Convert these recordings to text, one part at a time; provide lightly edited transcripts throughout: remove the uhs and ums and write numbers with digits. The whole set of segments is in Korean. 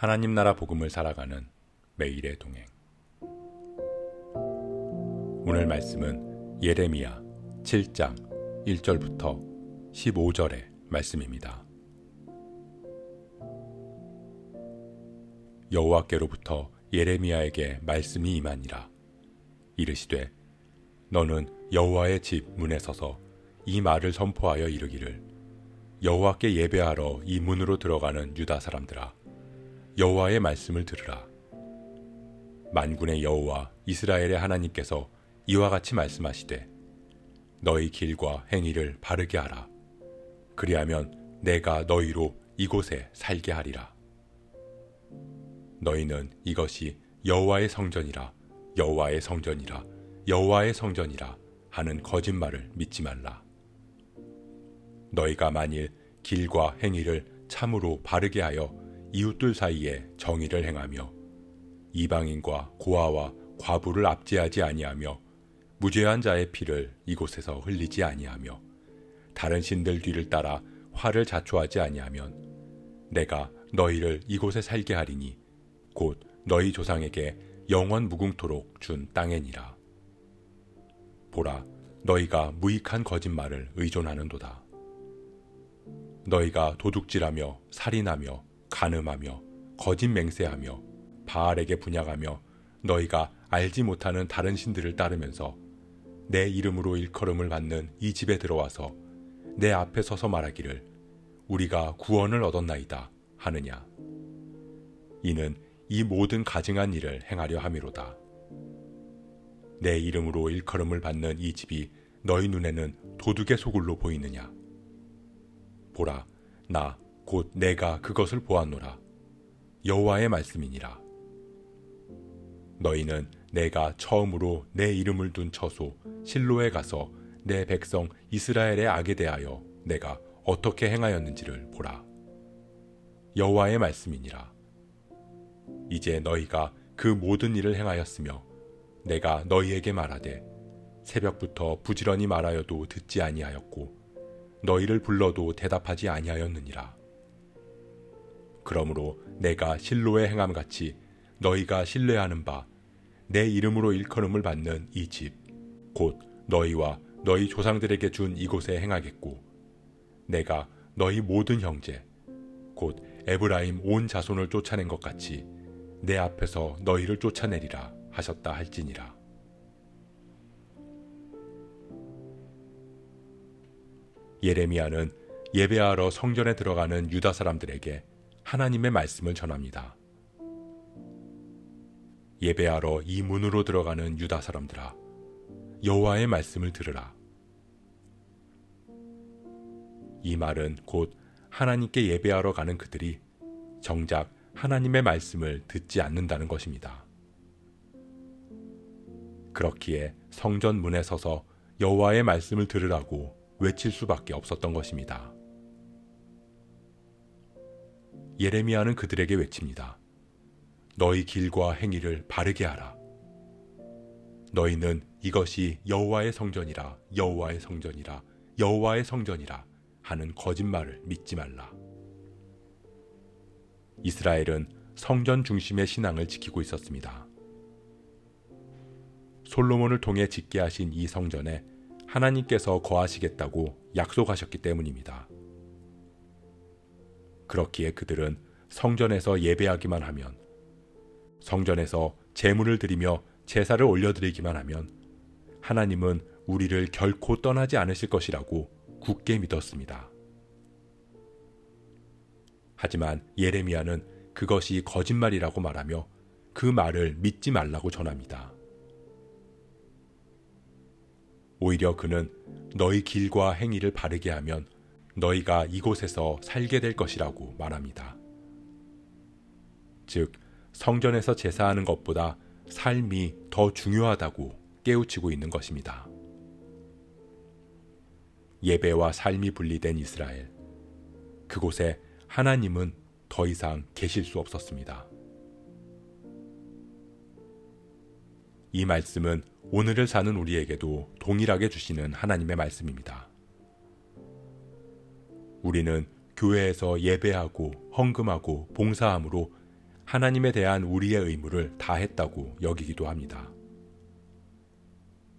하나님 나라 복음을 살아가는 매일의 동행. 오늘 말씀은 예레미야 7장 1절부터 15절의 말씀입니다. 여호와께로부터 예레미야에게 말씀이 임하니라. 이르시되 너는 여호와의 집 문에 서서 이 말을 선포하여 이르기를 여호와께 예배하러 이 문으로 들어가는 유다 사람들아, 여호와의 말씀을 들으라. 만군의 여호와 이스라엘의 하나님께서 이와 같이 말씀하시되 너희 길과 행위를 바르게 하라. 그리하면 내가 너희로 이곳에 살게 하리라. 너희는 이것이 여호와의 성전이라, 여호와의 성전이라, 여호와의 성전이라 하는 거짓말을 믿지 말라. 너희가 만일 길과 행위를 참으로 바르게 하여 이웃들 사이에 정의를 행하며 이방인과 고아와 과부를 압제하지 아니하며 무죄한 자의 피를 이곳에서 흘리지 아니하며 다른 신들 뒤를 따라 화를 자초하지 아니하면 내가 너희를 이곳에 살게 하리니 곧 너희 조상에게 영원 무궁토록 준 땅이니라. 보라, 너희가 무익한 거짓말을 의존하는도다. 너희가 도둑질하며 살인하며 간음하며 거짓 맹세하며 바알에게 분향하며 너희가 알지 못하는 다른 신들을 따르면서 내 이름으로 일컬음을 받는 이 집에 들어와서 내 앞에 서서 말하기를 우리가 구원을 얻었나이다 하느냐. 이는 이 모든 가증한 일을 행하려 함이로다. 내 이름으로 일컬음을 받는 이 집이 너희 눈에는 도둑의 소굴로 보이느냐. 보라, 나 곧 내가 그것을 보았노라. 여호와의 말씀이니라. 너희는 내가 처음으로 내 이름을 둔 처소 실로에 가서 내 백성 이스라엘의 악에 대하여 내가 어떻게 행하였는지를 보라. 여호와의 말씀이니라. 이제 너희가 그 모든 일을 행하였으며 내가 너희에게 말하되 새벽부터 부지런히 말하여도 듣지 아니하였고 너희를 불러도 대답하지 아니하였느니라. 그러므로 내가 실로에 행함같이 너희가 신뢰하는 바 내 이름으로 일컬음을 받는 이 집 곧 너희와 너희 조상들에게 준 이곳에 행하겠고 내가 너희 모든 형제 곧 에브라임 온 자손을 쫓아낸 것 같이 내 앞에서 너희를 쫓아내리라 하셨다 할지니라. 예레미야는 예배하러 성전에 들어가는 유다 사람들에게 하나님의 말씀을 전합니다. 예배하러 이 문으로 들어가는 유다 사람들아, 여호와의 말씀을 들으라. 이 말은 곧 하나님께 예배하러 가는 그들이 정작 하나님의 말씀을 듣지 않는다는 것입니다. 그렇기에 성전 문에 서서 여호와의 말씀을 들으라고 외칠 수밖에 없었던 것입니다. 예레미야는 그들에게 외칩니다. 너희 길과 행위를 바르게 하라. 너희는 이것이 여호와의 성전이라, 여호와의 성전이라, 여호와의 성전이라 하는 거짓말을 믿지 말라. 이스라엘은 성전 중심의 신앙을 지키고 있었습니다. 솔로몬을 통해 짓게 하신 이 성전에 하나님께서 거하시겠다고 약속하셨기 때문입니다. 그렇기에 그들은 성전에서 예배하기만 하면, 성전에서 제물을 드리며 제사를 올려드리기만 하면 하나님은 우리를 결코 떠나지 않으실 것이라고 굳게 믿었습니다. 하지만 예레미야는 그것이 거짓말이라고 말하며 그 말을 믿지 말라고 전합니다. 오히려 그는 너희 길과 행위를 바르게 하면 너희가 이곳에서 살게 될 것이라고 말합니다. 즉, 성전에서 제사하는 것보다 삶이 더 중요하다고 깨우치고 있는 것입니다. 예배와 삶이 분리된 이스라엘, 그곳에 하나님은 더 이상 계실 수 없었습니다. 이 말씀은 오늘을 사는 우리에게도 동일하게 주시는 하나님의 말씀입니다. 우리는 교회에서 예배하고 헌금하고 봉사함으로 하나님에 대한 우리의 의무를 다했다고 여기기도 합니다.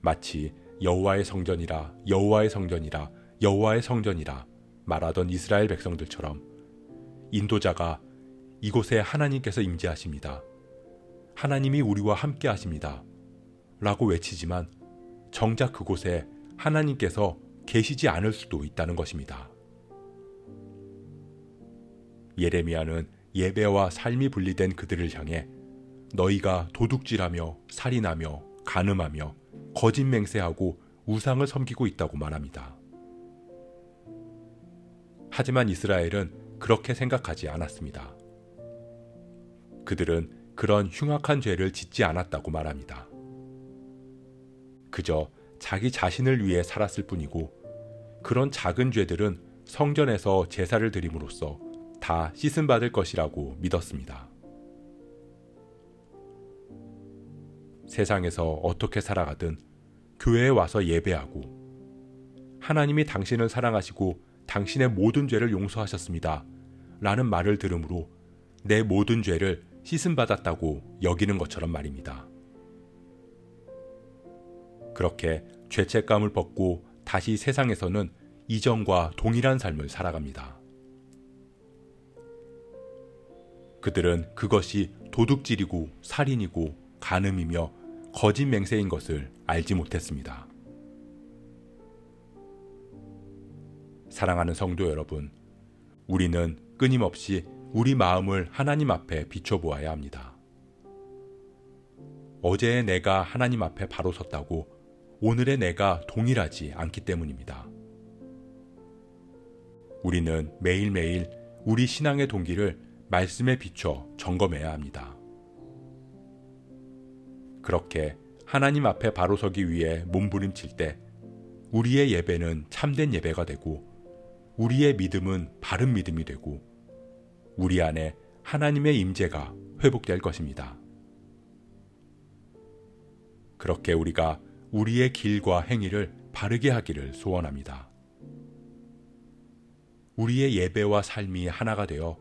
마치 여호와의 성전이라 여호와의 성전이라 여호와의 성전이라 말하던 이스라엘 백성들처럼 인도자가 이곳에 하나님께서 임재하십니다. 하나님이 우리와 함께 하십니다. 라고 외치지만 정작 그곳에 하나님께서 계시지 않을 수도 있다는 것입니다. 예레미야는 예배와 삶이 분리된 그들을 향해 너희가 도둑질하며 살인하며 간음하며 거짓 맹세하고 우상을 섬기고 있다고 말합니다. 하지만 이스라엘은 그렇게 생각하지 않았습니다. 그들은 그런 흉악한 죄를 짓지 않았다고 말합니다. 그저 자기 자신을 위해 살았을 뿐이고 그런 작은 죄들은 성전에서 제사를 드림으로써 다 씻음받을 것이라고 믿었습니다. 세상에서 어떻게 살아가든 교회에 와서 예배하고 하나님이 당신을 사랑하시고 당신의 모든 죄를 용서하셨습니다. 라는 말을 들음으로 내 모든 죄를 씻음받았다고 여기는 것처럼 말입니다. 그렇게 죄책감을 벗고 다시 세상에서는 이전과 동일한 삶을 살아갑니다. 그들은 그것이 도둑질이고 살인이고 간음이며 거짓 맹세인 것을 알지 못했습니다. 사랑하는 성도 여러분, 우리는 끊임없이 우리 마음을 하나님 앞에 비춰보아야 합니다. 어제의 내가 하나님 앞에 바로 섰다고 오늘의 내가 동일하지 않기 때문입니다. 우리는 매일매일 우리 신앙의 동기를 말씀에 비춰 점검해야 합니다. 그렇게 하나님 앞에 바로 서기 위해 몸부림칠 때 우리의 예배는 참된 예배가 되고 우리의 믿음은 바른 믿음이 되고 우리 안에 하나님의 임재가 회복될 것입니다. 그렇게 우리가 우리의 길과 행위를 바르게 하기를 소원합니다. 우리의 예배와 삶이 하나가 되어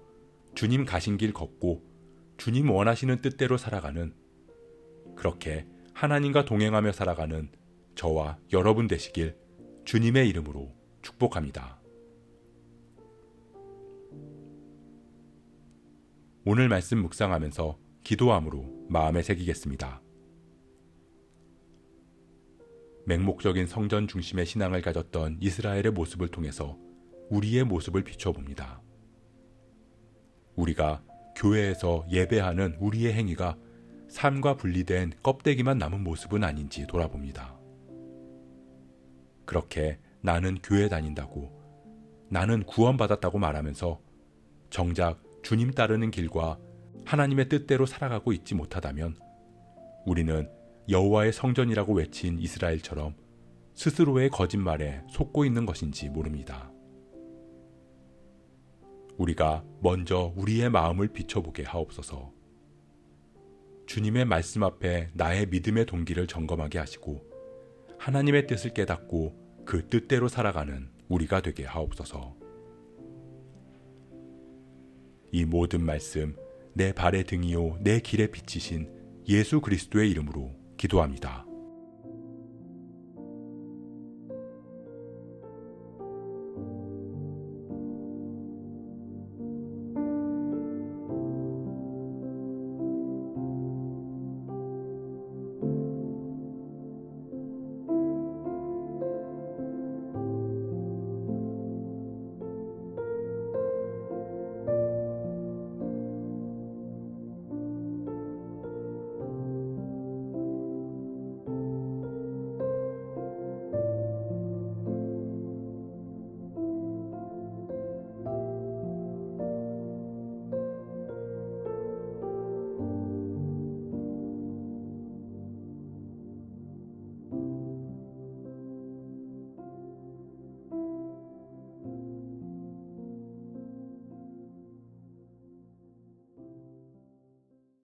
주님 가신 길 걷고 주님 원하시는 뜻대로 살아가는 그렇게 하나님과 동행하며 살아가는 저와 여러분 되시길 주님의 이름으로 축복합니다. 오늘 말씀 묵상하면서 기도함으로 마음에 새기겠습니다. 맹목적인 성전 중심의 신앙을 가졌던 이스라엘의 모습을 통해서 우리의 모습을 비춰봅니다. 우리가 교회에서 예배하는 우리의 행위가 삶과 분리된 껍데기만 남은 모습은 아닌지 돌아봅니다. 그렇게 나는 교회 다닌다고, 나는 구원받았다고 말하면서 정작 주님 따르는 길과 하나님의 뜻대로 살아가고 있지 못하다면 우리는 여호와의 성전이라고 외친 이스라엘처럼 스스로의 거짓말에 속고 있는 것인지 모릅니다. 우리가 먼저 우리의 마음을 비춰보게 하옵소서. 주님의 말씀 앞에 나의 믿음의 동기를 점검하게 하시고 하나님의 뜻을 깨닫고 그 뜻대로 살아가는 우리가 되게 하옵소서. 이 모든 말씀 내 발의 등이요 내 길에 비치신 예수 그리스도의 이름으로 기도합니다.